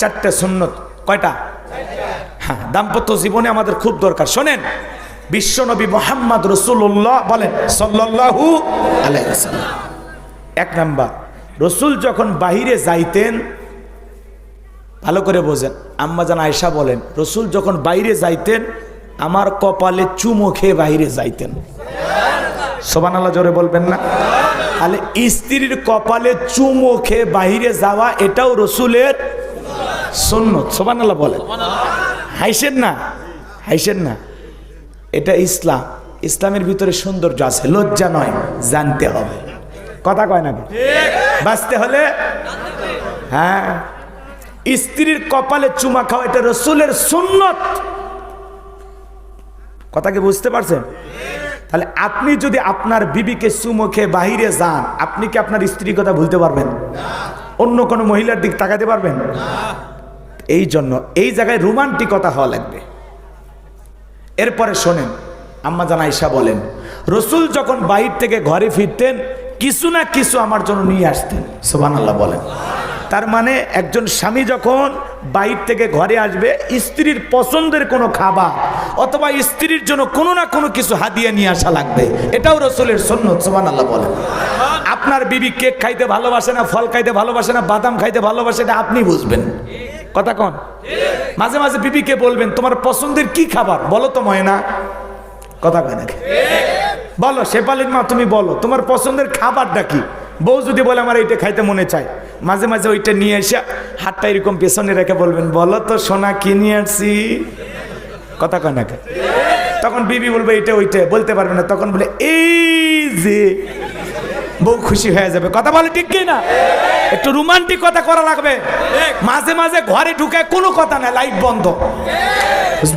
চারটে সুন্নত। কয়টা? হ্যাঁ, দাম্পত্য জীবনে আমাদের খুব দরকার। শোনেন, বিশ্বনবী মুহাম্মদ রাসূলুল্লাহ বলেন সাল্লাল্লাহু আলাইহি ওয়াসাল্লাম, এক নাম্বার, রসুল যখন বাহিরে যাইতেন, ভালো করে বোঝেন, আম্মাজান আয়েশা বলেন রসুল যখন বাইরে যাইতেন আমার কপালে চুমো খেয়ে বাইরে যাইতেন। সুবহানাল্লাহ, জোরে বলবেন না? তাহলে স্ত্রীর কপালে চুমো খেয়ে বাইরে যাওয়া এটাও রসুলের সুন্নত। সুবহানাল্লাহ বলেন। হাসেন না, হাসেন না, এটা ইসলাম। ইসলামের ভিতরে সৌন্দর্য আছে, লজ্জা নয়, জানতে হবে। কথা কয় নাকি? বাঁচতে হলে হ্যাঁ, স্ত্রীর কপালে চুমা খাওয়া এটা রসুলের সুন্নত। কথা কি বুঝতে পারছেন? তাহলে আপনি যদি আপনার বিবিকে চুমো খেয়ে বাহিরে যান, আপনি কি আপনার স্ত্রীর কথা ভুলতে পারবেন? অন্য কোনো মহিলার দিক তাকাতে পারবেন? এই জন্য এই জায়গায় রোমান্টিকতা হওয়া লাগবে। এরপরে শোনেন, আম্মাজান আয়েশা বলেন রসুল যখন বাহির থেকে ঘরে ফিরতেন কিছু না কিছু আমার জন্য নিয়ে আসতেন। সুবহানাল্লাহ বলেন। তার মানে একজন স্বামী যখন বাইর থেকে ঘরে আসবে, স্ত্রীর পছন্দের কোনো খাবার অথবা স্ত্রীর জন্য কোনো না কোনো কিছু হাদিয়া নিয়ে আসা লাগবে, এটাও রসুলের সুন্নত। সুবহানাল্লাহ বলেন। আপনার বিবি কেক খাইতে ভালোবাসে না, ফল খাইতে ভালোবাসে না, বাদাম খাইতে ভালোবাসে, এটা আপনি বুঝবেন। কথা কন? মাঝে মাঝে বিবিকে বলবেন তোমার পছন্দের কি খাবার বলো তো ময়না। কথা কয় নাকি? বলো, শেফালির মা তুমি বলো তোমার পছন্দের খাবারটা কি। বউ যদি বলে আমার এইটা খাইতে মনে চায়, মাঝে মাঝে ওইটা নিয়ে এসে হাতটা এরকম পেছনে রেখে বলবেন বলো তো সোনা কি নিয়ে আসছি। কথা কয় নাকি? তখন বিবি বলবে এইটা ওইটা, বলতে পারবে না, তখন বলে এই যে, বউ খুশি হয়ে যাবে। কথা বলে ঠিক কি না? একটু রোমান্টিক কথা করা লাগবে। মাঝে মাঝে ঘরে ঢুকে কোনো কথা না, লাইট বন্ধ।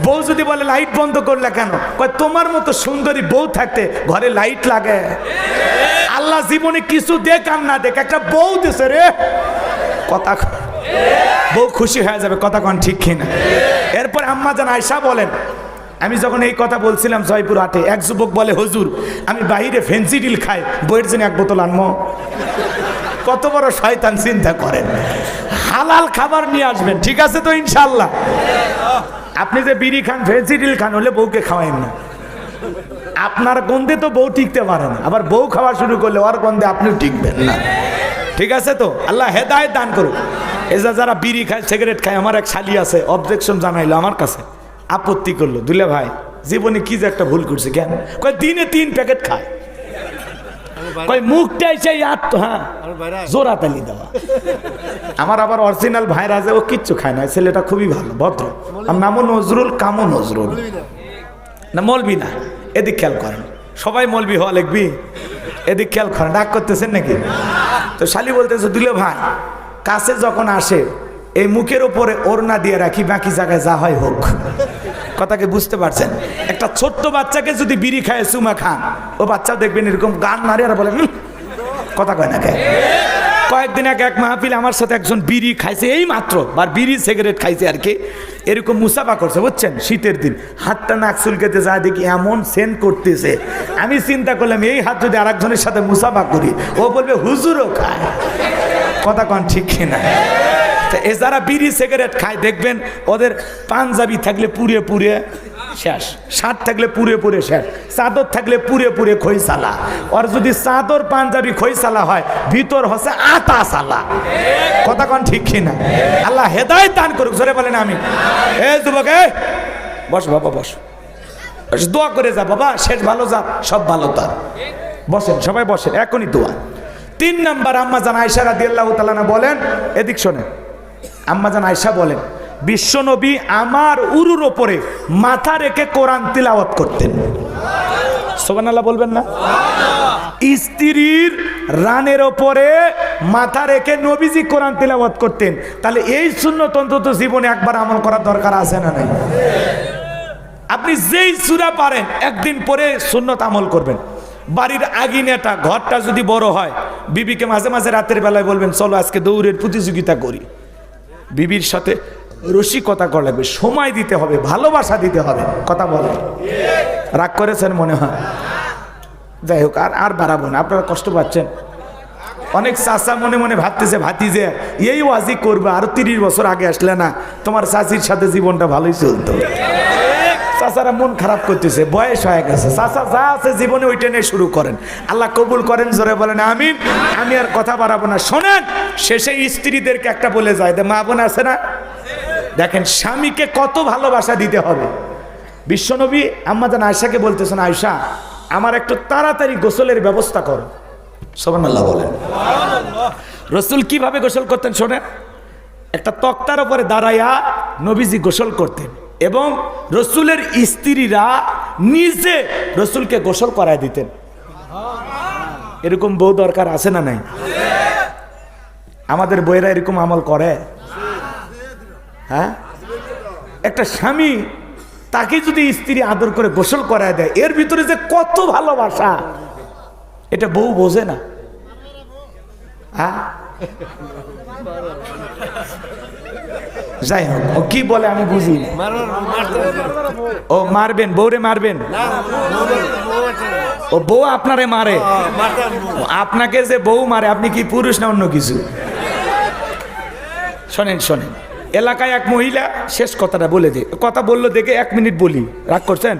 বউ যদি বলে লাইট বন্ধ করলে কেন, কয় তোমার মতো সুন্দরী বউ থাকতে ঘরে লাইট লাগে। আল্লাহ জীবনে কিছু দেখ আর না দেখ একটা বউ দিছে রে। কথা বউ খুশি হয়ে যাবে। কথা কন ঠিক কিনা? এরপর আম্মাজান আয়েশা বলেন আমি যখন এই কথা বলছিলাম জয়পুর হাটে, এক যুবক বলে হুজুর আমি বাইরে ফেন্সিডিল খাই, বইয়ের জন্য এক বোতল আনবো। কত বড় শয়তান, চিন্তা করেন। হালাল খাবার নিয়ে আসবেন, ঠিক আছে তো ইনশাআল্লাহ? আপনি যে বিড়ি খান, ফেন্সিডিল খান, হলে বউকে খাওয়াইন না। আপনার গন্ধে তো বউ টিকতে পারে না, আবার বউ খাওয়া শুরু করলে ওর গন্ধে আপনিও টিকবেন না। ঠিক আছে তো? আল্লাহ হেদায়েত দান করুক। এজা যারা বিড়ি খায়, সিগারেট খায়, আমার এক শালি আছে অবজেকশন জানাইলো আমার কাছে, আপত্তি করলো, দুলে ভাই জীবনে কি যে একটা ভুল করছে। কেন? কয় দিনে 3 প্যাকেট খায়। কয় মুখটাই সেই হ্যাঁ জোড়া তালি দেওয়া। আমার আবার অরিজিনাল ভাইরা আছে, ও কিচ্ছু খায় না, ছেলেটা খুবই ভালো, ভদ্র। আর নামও নজরুল, কামও নজরুল, না মলবি না। এদিক খেয়াল করেন, সবাই মলবি হওয়া লিখবি, এদিক খেয়াল করেন। রাগ করতেছেন নাকি? তো শালি বলতেছে দুলে ভাই কাছে যখন আসে এই মুখের উপরে ওড়না দিয়ে রাখি, বাকি জায়গায় যা হয় হোক। কথাকে বুঝতে পারছেন? একটা ছোট্ট বাচ্চাকে যদি বিড়ি খায় চুমা খান, ও বাচ্চাও দেখবেন এরকম গান মারে আর বলে কথা কয় না কে। কয়েকদিন আগে এক মাহফিল আমার সাথে একজন বিড়ি খাইছে, এই মাত্র, বা বিড়ি সিগারেট খাইছে আর কি, এরকম মুসাফা করছে বুঝছেন, শীতের দিন। হাতটা নাক চুলকেতে যা দেখি এমন সেন্ট করতেছে, আমি চিন্তা করলাম এই হাত যদি আরেকজনের সাথে মুসাফা করি, ও বলবে হুজুরও খায়। কথা কন ঠিক কিনা? এ যারা বিড়ি সিগারেট খায় দেখবেন ওদের পাঞ্জাবি থাকলে পুড়ে পুড়ে শেষ, শার্ট থাকলে পুড়ে পুড়ে শেষ, চাদর থাকলে পুড়ে পুড়ে খইসালা। আর যদি চাদর পাঞ্জাবি খইসালা হয়, ভিতর হচ্ছে আতা সালা। কথা কন ঠিক কিনা? আল্লাহ হেদায়েত দান করুক, জোরে বলেন আমি। এ যুবক বস বাবা, বস, দোয়া করে যা বাবা, শেষ ভালো যা, সব ভালো তার। বসেন সবাই বসেন, এখনই দোয়া। 3 নাম্বার আম্মাজান আয়েশা রাদিয়াল্লাহু তাআলা বলেন, এদিক শোনেন, আম্মাজান আয়েশা বলেন বিশ্বনবী আমার উরুর ওপরে মাথা রেখে কোরআন তিলাওয়াত করতেন। সুবহানাল্লাহ বলবেন না? স্ত্রীর রানের ওপরে মাথা রেখে নবীজি কোরআন তিলাওয়াত করতেন। তাহলে এই সুন্নত অন্তত জীবনে একবার আমল করার দরকার আছে না নাই? আপনি যেই সূরা পারেন একদিন পরে সুন্নত আমল করবেন। বাড়ির আগিনাটা, ঘরটা যদি বড় হয়, বিবিকে মাঝে মাঝে রাতের বেলায় বলবেন চলো আজকে দৌড়ের প্রতিযোগিতা করি। বিবির সাথে রসিকতা করা লাগবে, সময় দিতে হবে, ভালোবাসা দিতে হবে। কথা বলেন, রাগ করেছেন মনে হয়? যাই হোক, আর বাড়াবো না, আপনারা কষ্ট পাচ্ছেন। অনেক চাচা মনে মনে ভাবতেছে ভাতিজে এই ওয়াজি করবে, আরো 30 বছর আগে আসলে না তোমার চাচির সাথে জীবনটা ভালোই চলতো। চাচারা মন খারাপ করতেছে, বয়স হয়ে গেছে, চাচা যা আছে জীবনে ওইটা নিয়ে শুরু করেন। আল্লাহ কবুল করেন, জোরে বলেন আমিন। আমি আর কথা বাড়াবো না, শোনেন। শেষে স্ত্রীদেরকে একটা বলে যায়, মা বোন আছে না, দেখেন স্বামীকে কত ভালোবাসা দিতে হবে। বিশ্বনবী আম্মাজান আয়েশাকে বলতেছেন, আয়েশা আমার একটু তাড়াতাড়ি গোসলের ব্যবস্থা করো। সুবহানাল্লাহ বলেন। রাসূল কিভাবে গোসল করতেন শোনেন। একটা তক্তার উপরে দাঁড়াইয়া নবীজি গোসল করতেন এবং রাসূলের স্ত্রীরা নিজে রাসূলকে গোসল করায় দিতেন। এরকম বউ দরকার আছে না নাই? আমাদের বউয়েরা এরকম আমল করে? হ্যাঁ, একটা স্বামী তাকে যদি স্ত্রী আদর করে গোসল করায় দেয়, এর ভিতরে যে কত ভালোবাসা এটা বউ বোঝে না। হ্যাঁ, যাই হোক, ও কি বলে আমি বুঝি। ও মারবেন, বউরে মারবেন? ও বউ আপনারে মারে? আপনাকে যে বউ মারে, আপনি কি পুরুষ না অন্য কিছু? শোনেন শোনেন, এলাকায় এক মহিলা, শেষ কথাটা বলে দে, কথা বললো দেখে 1 মিনিট বলি, রাগ করছেন?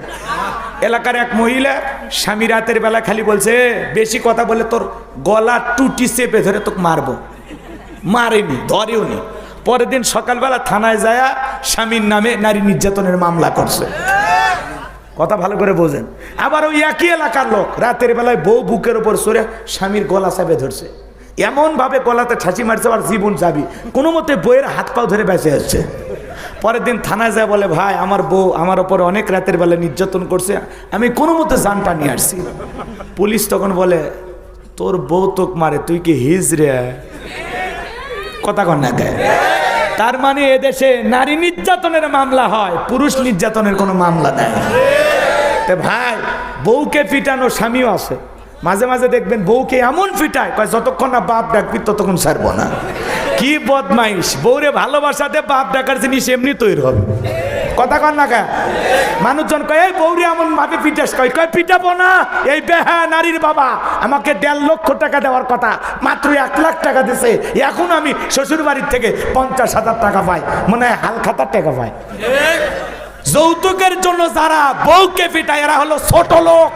এলাকার এক মহিলা স্বামী রাতের বেলা খালি বলছে, বেশি কথা বলে তোর গলা টুটি চেপে ধরে তোকে মারবো। মারেনি, ধরেও নি। পরের দিন সকালবেলা থানায় যায় স্বামীর নামে নারী নির্যাতনের মামলা করছে। কথা ভালো করে বোঝেন। আবার ওই একই এলাকার লোক রাতের বেলায় বউ বুকের উপর সরে স্বামীর গলা চেপে ধরছে, এমন ভাবে গলাতে ছাঁচি মারছে আর জীবন যাবি, কোনো মতে বইয়ের হাত পাও ধরে বেঁচে যাচ্ছে। পরের দিন থানায় যায় বলে, ভাই আমার বউ আমার ওপরে অনেক রাতের বেলা নির্যাতন করছে, আমি কোনো মতে জানটা নিয়ে আসছি। পুলিশ তখন বলে, তোর বউ তোক মারে, তুই কি হিজড়ে? কথা কন না কে? তার মানে এদেশে নারী নির্যাতনের মামলা হয়, পুরুষ নির্যাতনের কোনো মামলা নেই। ভাই বউকে পিটানো স্বামীও আছে, মাঝে মাঝে দেখবেন বউকে এমন পিটায়, যতক্ষণ না বাপ ডাকবি ততক্ষণ ছাড়বো না। কি বদমাইশ! বউরে ভালোবাসাতে বাপ ডাকার জিনিস এমনি তৈরি হবে। কথা কন না কা? মানুষজন কয়, এই বউরে এমন ভাবে পিটাস, কয় পিটাবো না, এই বেহা নারীর বাবা আমাকে 1.5 লক্ষ টাকা দেওয়ার কথা, মাত্র 1 লাখ টাকা দিছে, এখন আমি শ্বশুর বাড়ির থেকে 50,000 টাকা পাই, মনে হয় হাল খাতার টাকা পাই। যৌতুকের জন্য যারা বউকে পিটায় এরা হলো ছোট লোক,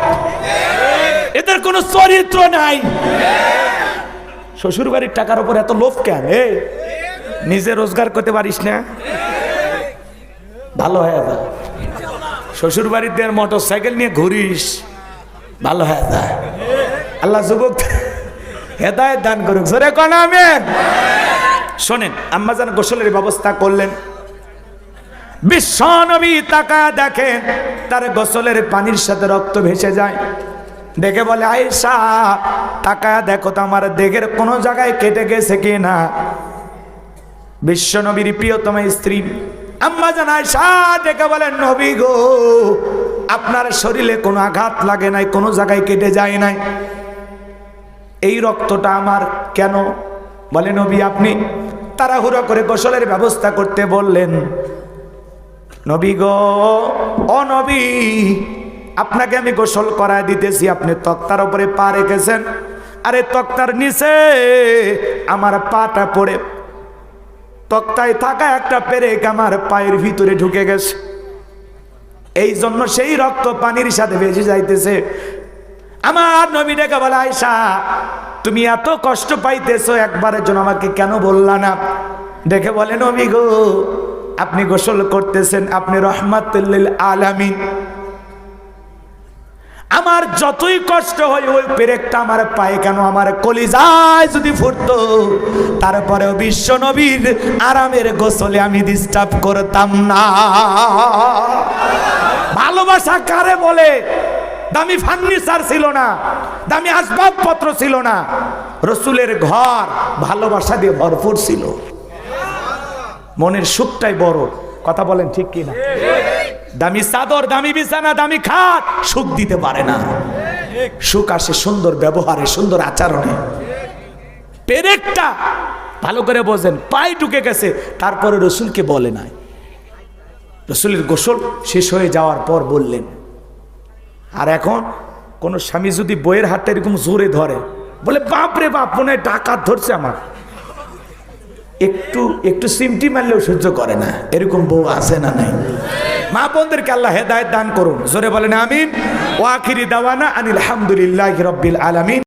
এদের কোনো চরিত্র নাই। শ্বশুর বাড়ির টাকার উপর এত লোভ কেন? নিজে রোজগার করতে পারিস না? ভালো হয়ে যা। শ্বশুর বাড়িতে মোটর সাইকেল নিয়ে ঘুরিস, ভালো হয়ে যা। আল্লাহ যুবক হেদায়েত দান করুক, জোরে কোন আমিন। শোনেন, আম্মাজান গোসলের ব্যবস্থা করলেন। বিশ্বনবী তাকায় দেখেন তার গোসলের পানির সাথে রক্ত ভেসে যায়। দেখে বলে, আয়েশা তাকায় দেখো তো আমার দেহের কোনো জায়গায় কেটে গেছে কিনা। বিশ্বনবীর প্রিয়তম স্ত্রী আম্মাজান আয়েশা দেখে বলেন, নবী গো আপনার শরীরে কোনো আঘাত লাগে নাই, কোনো জায়গায় কেটে যায় নাই, এই রক্তটা আমার কেন? বলে, নবী আপনি তাড়াহুড়ো করে গোসলের ব্যবস্থা করতে বললেন। নবী গো, ও নবী আপনাকে আমি গোসল করায় দিতেছি, আপনি তক্তার উপরে পা রেখেছেন, আরে তক্তার নিচে আমার পাটা পড়ে তক্তায় থাকা একটা পেরেক আমার পায়ের ভিতরে ঢুকে গেছে, এই জন্য সেই রক্ত পানির সাথে ভেসে যাইতেছে। আমার নবী ডেকে বলে, আয়েশা তুমি এত কষ্ট পাইতেছো, একবারের জন্য আমাকে কেন বললা না? দেখে বলে, নবী গো আপনি গোসল করতেছেন, আপনি রহমাতুল লিল আলামিন, আমার যতই কষ্ট হয় ওই পেরেকটা আমার পায়ে কেন, আমার কলিজায় যদি ফুটতো তারপরেও বিশ্ব নবীর আরামের গোসলে আমি ডিস্টার্ব করতাম না। ভালোবাসা কারে বলে? দামি ফার্নিচার ছিল না, দামি আসবাবপত্র ছিল না, রসুলের ঘর ভালোবাসা দিয়ে ভরপুর ছিল। মনের সুখটাই বড়, কথা বলেন ঠিক কিনা? দামি চাদর, দামি বিছানা, দামি খাট সুখ দিতে পারে না। সুখ আসে সুন্দর ব্যবহারে, সুন্দর আচরণে। পেরেকটা ভালো করে বোঝেন, পায়ে ঢুকে গেছে, তারপরে রসুলকে বলে নাই। রসুলের গোসল শেষ হয়ে যাওয়ার পর বললেন। আর এখন কোন স্বামী যদি বইয়ের হাতটা এরকম জোরে ধরে, বলে বাপ রে বাপ, মনে হয় ডাকাত ধরছে আমার। একটু একটু সিমটি মারলেও সহ্য করে না, এরকম বউ আছে না নাই? মা বোনদেরকে আল্লাহ হেদায়েত দান করুন, জোরে বলেন আমিন। ওয়া আখিরি দাওয়ানা আনিল হামদুলিল্লাহি রাব্বিল আলামিন।